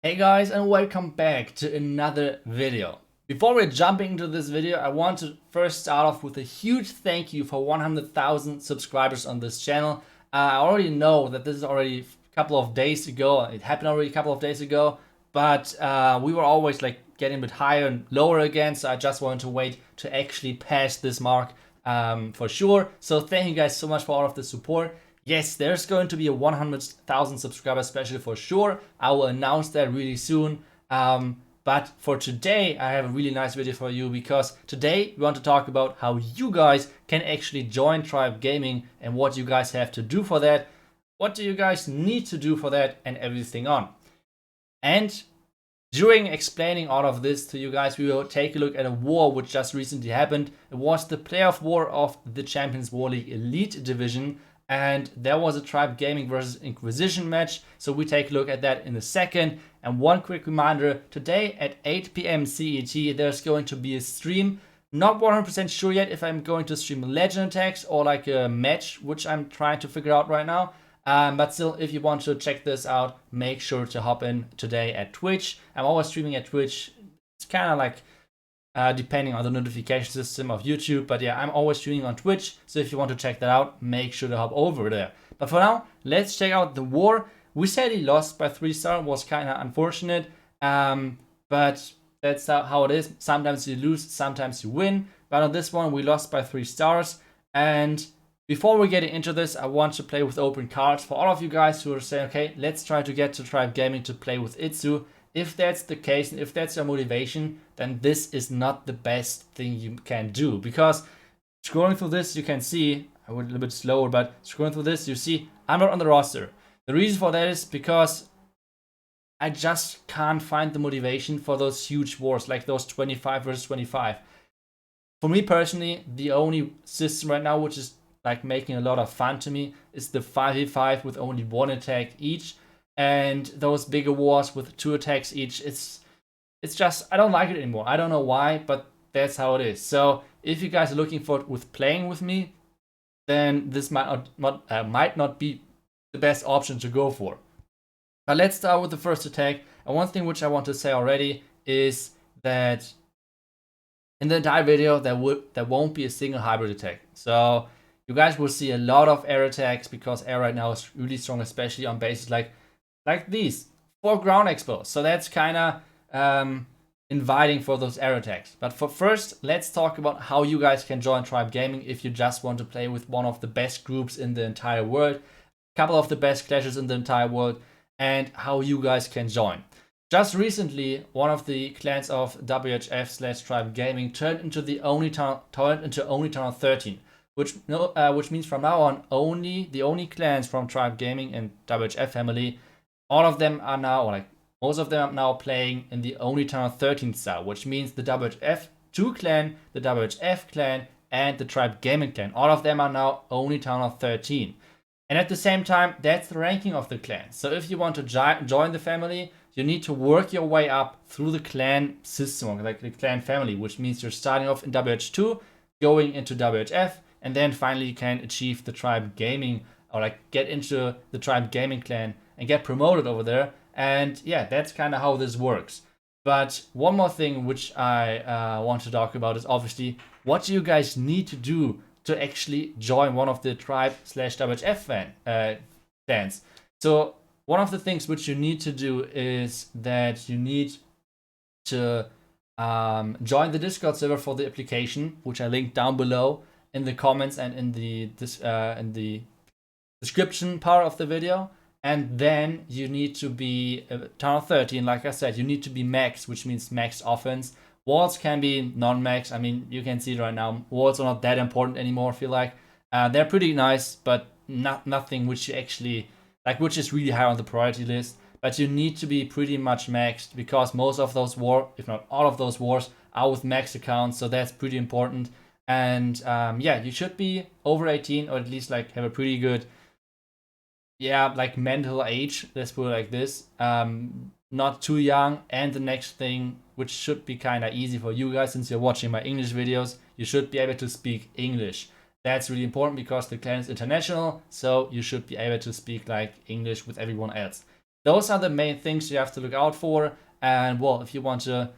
Hey guys, and welcome back to another video. Before we're jumping into this video, I want to first start off with a huge thank you for 100,000 subscribers on this channel. I already know that this is already a couple of days ago. It happened already a couple of days ago, but we were always like getting a bit higher and lower again, so I just wanted to wait to actually pass this mark for sure. So thank you guys so much for all of the support. Yes, there's going to be a 100,000 subscriber special for sure. I will announce that really soon. But for today, I have a really nice video for you because today we want to talk about how you guys can actually join Tribe Gaming and what you guys have to do for that. What do you guys need to do for that and everything on. And during explaining all of this to you guys, we will take a look at a war which just recently happened. It was the playoff war of the CWLE Elite Division. And there was a Tribe Gaming versus Inquisition match, so we take a look at that in a second. And one quick reminder, today at 8 p.m. CET, there's going to be a stream. Not 100% sure yet if I'm going to stream Legend Attacks or like a match, which I'm trying to figure out right now. But still, if you want to check this out, make sure to hop in today at Twitch. I'm always streaming at Twitch. It's kind of like depending on the notification system of YouTube. But yeah, I'm always streaming on Twitch, so if you want to check that out, make sure to hop over there. But for now, let's check out the war. We said he lost by 3-star, was kind of unfortunate, but that's how it is. Sometimes you lose, sometimes you win. But on this one, we lost by 3 stars. And before we get into this, I want to play with open cards. For all of you guys who are saying, okay, let's try to get to Tribe Gaming to play with Itsu. If that's the case, and if that's your motivation, then this is not the best thing you can do. Because scrolling through this, you can see, I went a little bit slower, but scrolling through this, you see I'm not on the roster. The reason for that is because I just can't find the motivation for those huge wars, like those 25 versus 25. For me personally, the only system right now which is like making a lot of fun to me is the 5v5 with only 1 attack each. And those bigger wars with 2 attacks each, it's just, I don't like it anymore. I don't know why, but that's how it is. So if you guys are looking for it with playing with me, then this might not be the best option to go for. But let's start with the first attack. And one thing which I want to say already is that in the entire video, there won't be a single hybrid attack. So you guys will see a lot of air attacks because air right now is really strong, especially on bases like these 4 ground expos. So that's kind of inviting for those air attacks. But for first, let's talk about how you guys can join Tribe Gaming if you just want to play with one of the best groups in the entire world, a couple of the best clashes in the entire world, and how you guys can join. Just recently, one of the clans of WHF/Tribe Gaming turned into the only town of 13. Which means from now on, the only clans from Tribe Gaming and WHF family, all of them are now, or like most of them are now playing in the only town of 13 style, which means the WHF2 clan, the WHF clan, and the Tribe Gaming clan. All of them are now only town of 13. And at the same time, that's the ranking of the clan. So if you want to join the family, you need to work your way up through the clan system, like the clan family, which means you're starting off in WH2, going into WHF, and then finally you can achieve the Tribe Gaming, or like get into the Tribe Gaming clan and get promoted over there. And yeah, that's kind of how this works. But one more thing which I want to talk about is obviously what do you guys need to do to actually join one of the Tribe/WHF clans. So one of the things which you need to do is that you need to join the Discord server for the application, which I linked down below in the comments and in the description part of the video. And then you need to be town of 13, like I said, you need to be max, which means max offense. Walls can be non-max. I mean, you can see it right now. Walls are not that important anymore, I feel like. They're pretty nice, but nothing which you actually, like, which is really high on the priority list. But you need to be pretty much maxed because most of those wars, if not all of those wars, are with max accounts. So that's pretty important. And yeah, you should be over 18 or at least like have a pretty good, yeah, like mental age. Let's put it like this. Not too young. And the next thing, which should be kind of easy for you guys since you're watching my English videos, you should be able to speak English. That's really important because the clan is international, so you should be able to speak like English with everyone else. those are the main things you have to look out for. And well, if you want to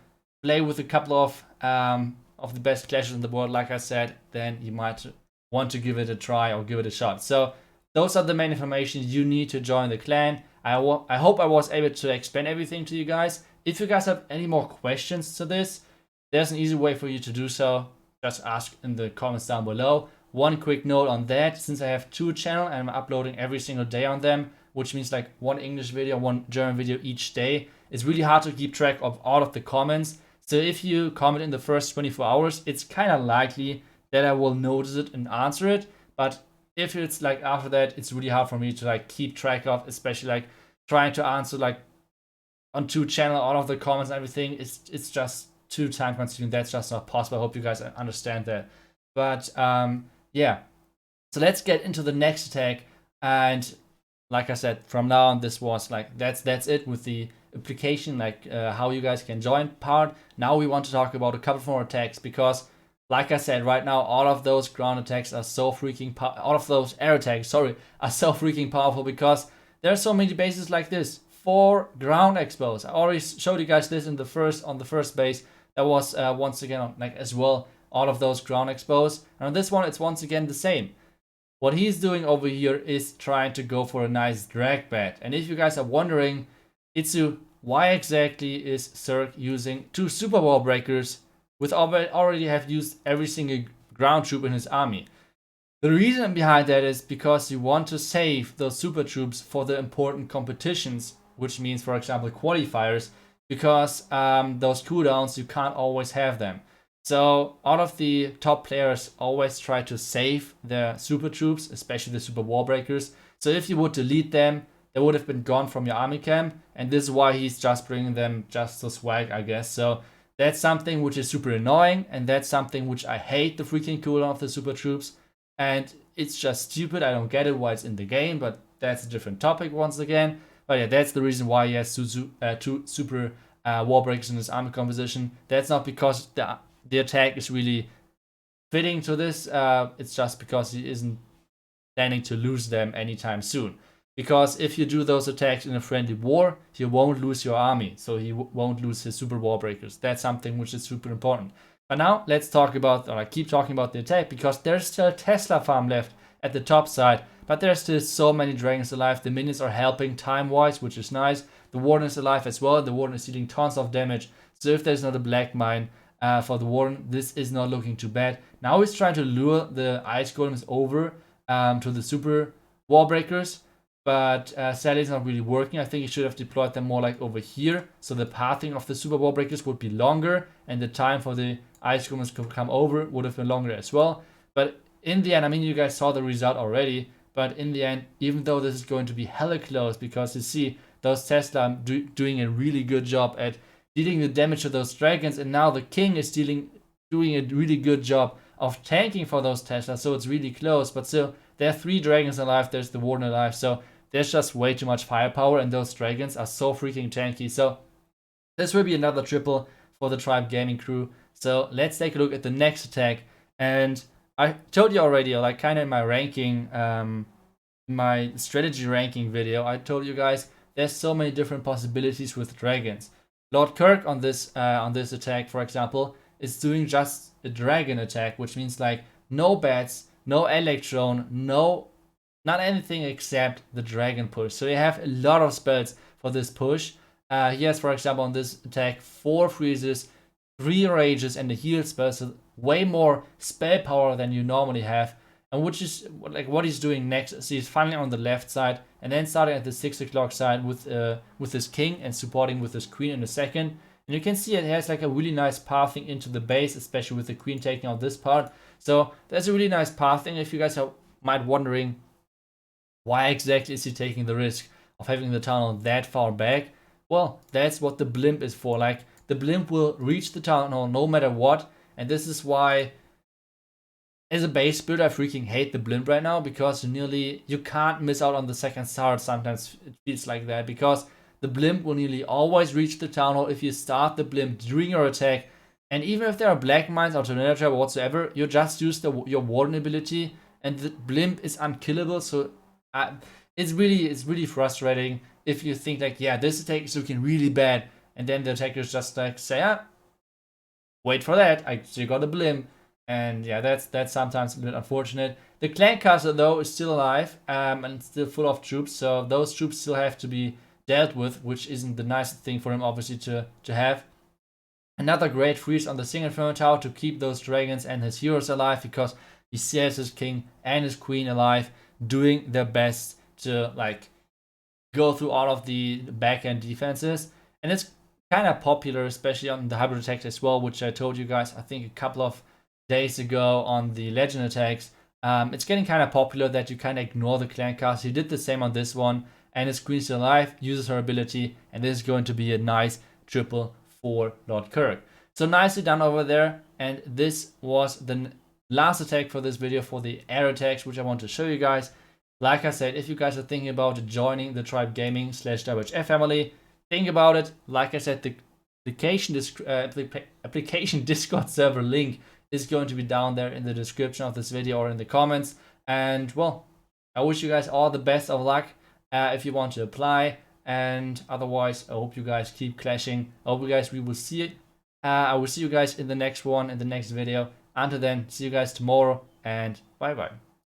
play with a couple of the best clashes in the world, like I said, then you might want to give it a try or give it a shot. So those are the main information you need to join the clan. I hope I was able to explain everything to you guys. If you guys have any more questions to this, there's an easy way for you to do so. Just ask in the comments down below. One quick note on that, since I have 2 channels and I'm uploading every single day on them, which means like 1 English video, 1 German video each day, it's really hard to keep track of all of the comments. So if you comment in the first 24 hours, it's kind of likely that I will notice it and answer it. But if it's like after that, it's really hard for me to like keep track of, especially like trying to answer like on 2 channels all of the comments and everything. It's just too time consuming. That's just not possible. I hope you guys understand that. But yeah, so let's get into the next attack. And like I said, from now on, this was like that's it with the application, like how you guys can join part. Now we want to talk about a couple more attacks, because like I said, right now all of those ground attacks are so freaking all of those air attacks, sorry, are so freaking powerful, because there are so many bases like this. 4 ground expos. I already showed you guys this in the first base. That was once again like as well all of those ground expos. And on this one, it's once again the same. What he's doing over here is trying to go for a nice drag bet. And if you guys are wondering, Itsu, why exactly is Zerg using 2 super wall breakers with already have used every single ground troop in his army? The reason behind that is because you want to save those super troops for the important competitions, which means, for example, qualifiers, because those cooldowns, you can't always have them. So all of the top players always try to save their super troops, especially the super wall breakers. So if you would delete them, they would have been gone from your army camp, and this is why he's just bringing them just to swag, I guess. So that's something which is super annoying, and that's something which I hate, the freaking cooldown of the super troops. And it's just stupid. I don't get it why it's in the game, but that's a different topic once again. But yeah, that's the reason why he has 2 super wall breakers in his army composition. That's not because the attack is really fitting to this. It's just because he isn't planning to lose them anytime soon. Because if you do those attacks in a friendly war, you won't lose your army. So he won't lose his super wall breakers. That's something which is super important. But now let's talk about, or I keep talking about the attack, because there's still a Tesla farm left at the top side. But there's still so many dragons alive. The minions are helping time-wise, which is nice. The warden is alive as well. The warden is dealing tons of damage. So if there's not a black mine for the warden, this is not looking too bad. Now he's trying to lure the ice golems over to the super wall breakers. But sadly, it's not really working. I think he should have deployed them more like over here. So the pathing of the super wall breakers would be longer, and the time for the ice golems to come over would have been longer as well. But in the end, I mean, you guys saw the result already. But in the end, even though this is going to be hella close, because you see those Tesla doing a really good job at dealing the damage to those dragons, and now the king is doing a really good job of tanking for those Tesla. So it's really close. But still, there are 3 dragons alive. There's the warden alive. So there's just way too much firepower, and those dragons are so freaking tanky. So this will be another triple for the Tribe Gaming crew. So let's take a look at the next attack. And I told you already, like kind of in my ranking, my strategy ranking video, I told you guys there's so many different possibilities with dragons. Lord Kirk on this attack, for example, is doing just a dragon attack, which means like no bats, no electron, not anything except the dragon push. So you have a lot of spells for this push. He has, for example, on this attack 4 freezes, 3 rages, and a heal spell. So way more spell power than you normally have. And which is like what he's doing next. So he's finally on the left side, and then starting at the 6 o'clock side with his king and supporting with his queen in a second. And you can see it has like a really nice pathing into the base, especially with the queen taking out this part. So there's a really nice pathing. If you guys might wondering, why exactly is he taking the risk of having the town hall that far back? Well, that's what the blimp is for. Like, the blimp will reach the town hall no matter what. And this is why, as a base builder, I freaking hate the blimp right now, because you can't miss out on the second start. Sometimes it feels like that, because the blimp will nearly always reach the town hall if you start the blimp during your attack. And even if there are black mines or tornado trap or whatsoever, you just use your warden ability, and the blimp is unkillable. So it's really frustrating. if you think like, yeah, this attack is looking really bad, and then the attackers just like say, ah, wait for that, I still got a blim. And yeah, that's sometimes a bit unfortunate. The clan castle though is still alive and still full of troops, so those troops still have to be dealt with, which isn't the nicest thing for him obviously to have. Another great freeze on the single inferno tower to keep those dragons and his heroes alive, because he still has his king and his queen alive, doing their best to like go through all of the back end defenses. And it's kind of popular, especially on the hybrid attack as well, which I told you guys I think a couple of days ago on the legend attacks. It's getting kind of popular that you kind of ignore the clan cast. He did the same on this one, and his queen's still alive, uses her ability, and this is going to be a nice triple for Lord Kirk. So nicely done over there. And this was the last attack for this video, for the air attacks, which I want to show you guys. Like I said, if you guys are thinking about joining the Tribe Gaming / WHF family, think about it. Like I said, the application Discord server link is going to be down there in the description of this video or in the comments. And well, I wish you guys all the best of luck if you want to apply. And otherwise, I hope you guys keep clashing. I hope you guys, we will see it. I will see you guys in the next one, in the next video. Until then, see you guys tomorrow, and bye bye.